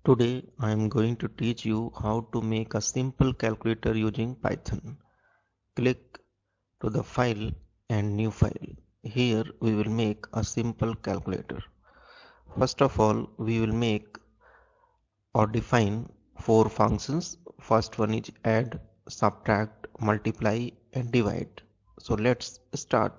Today I am going to teach you how to make a simple calculator using Python. Click to the file and new file. Here we will make a simple calculator. First of all, we will make or define four functions. First one is add, subtract, multiply and divide. So let's start.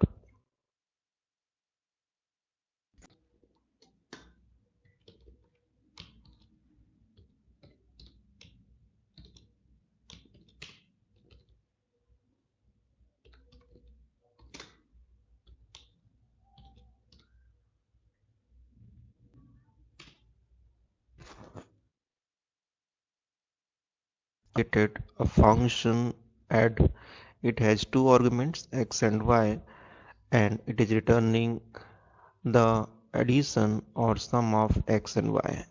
Created a function add. It has two arguments x and y, and it is returning the addition or sum of x and y.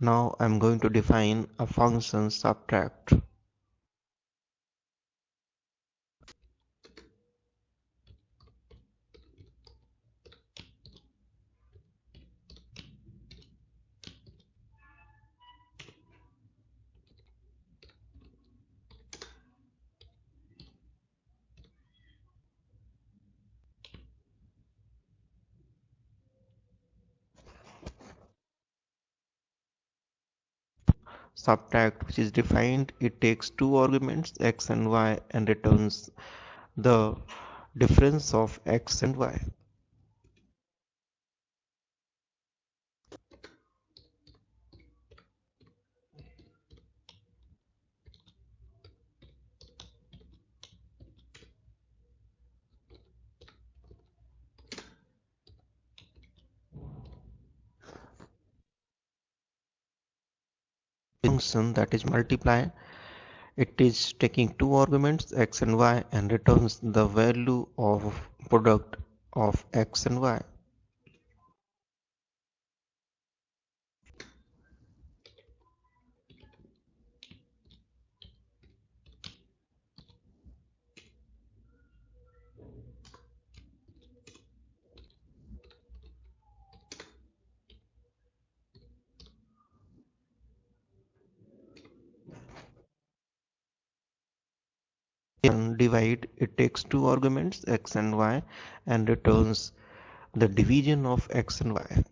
Now I'm going to define a function subtract. Subtract, which is defined, it takes two arguments x and y and returns the difference of x and y. Function that is multiply, it is taking two arguments x and y and returns the value of product of x and y. In divide, it takes two arguments x and y and returns the division of x and y.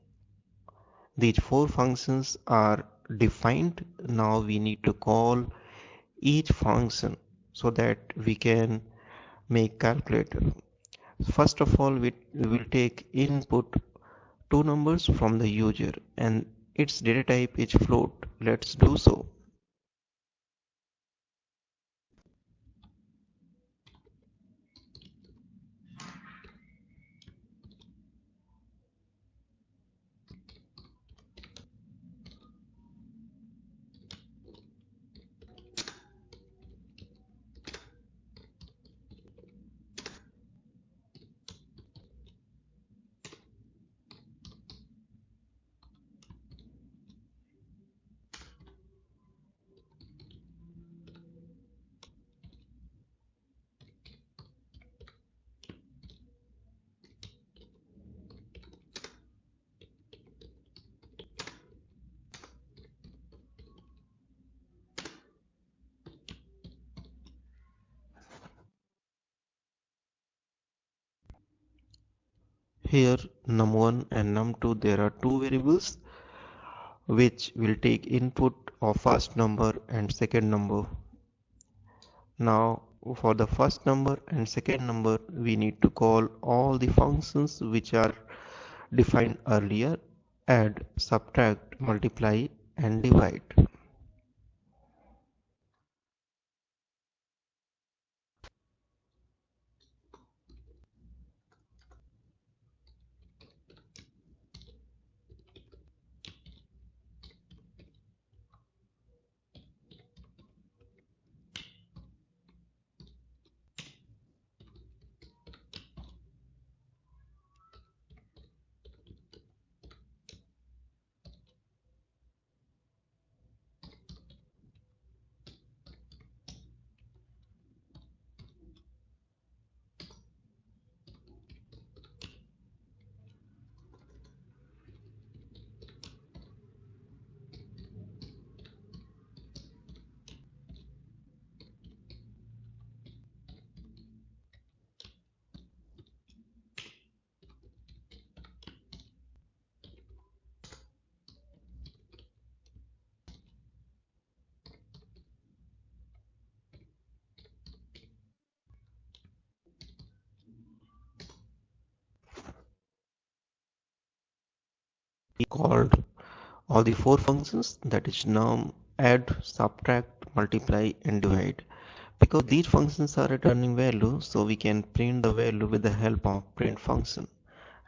These four functions are defined. Now we need to call each function so that we can make calculator. First of all, we will take input two numbers from the user and its data type is float. Let's do so. Here num1 and num2, there are two variables which will take input of first number and second number. Now for the first number and second number, we need to call all the functions which are defined earlier: add, subtract, multiply and divide. called all the four functions, that is num, add, subtract, multiply and divide. Because these functions are returning value, so we can print the value with the help of print function.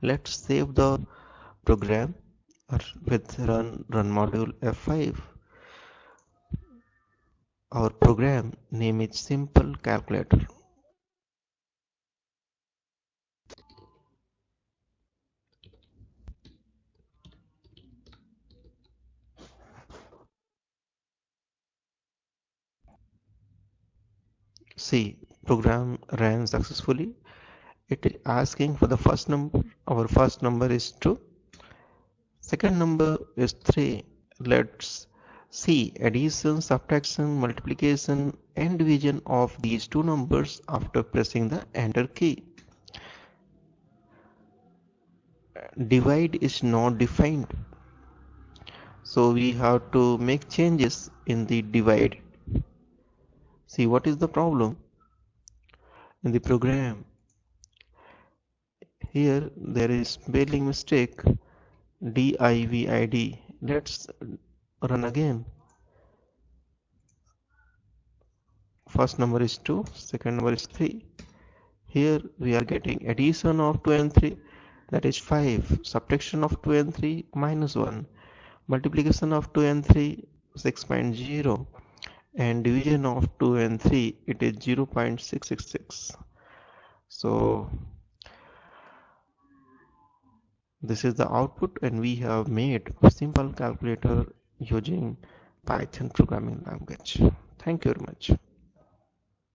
Let's save the program with run module F5. Our program name is simple calculator. See, program ran successfully. It is asking for the first number. Our first number is 2. Second number is 3. Let's see addition, subtraction, multiplication and division of these two numbers after pressing the enter key. Divide is not defined, so we have to make changes in the divide. See, what is the problem in the program? Here there is spelling mistake, divid. Let's run again. First number is 2, second number is 3. Here we are getting addition of 2 and 3, that is 5. Subtraction of 2 and 3, minus 1. Multiplication of 2 and 3, 6.0. And division of 2 and 3, it is 0.666. So this is the output, and we have made a simple calculator using Python programming language. Thank you very much.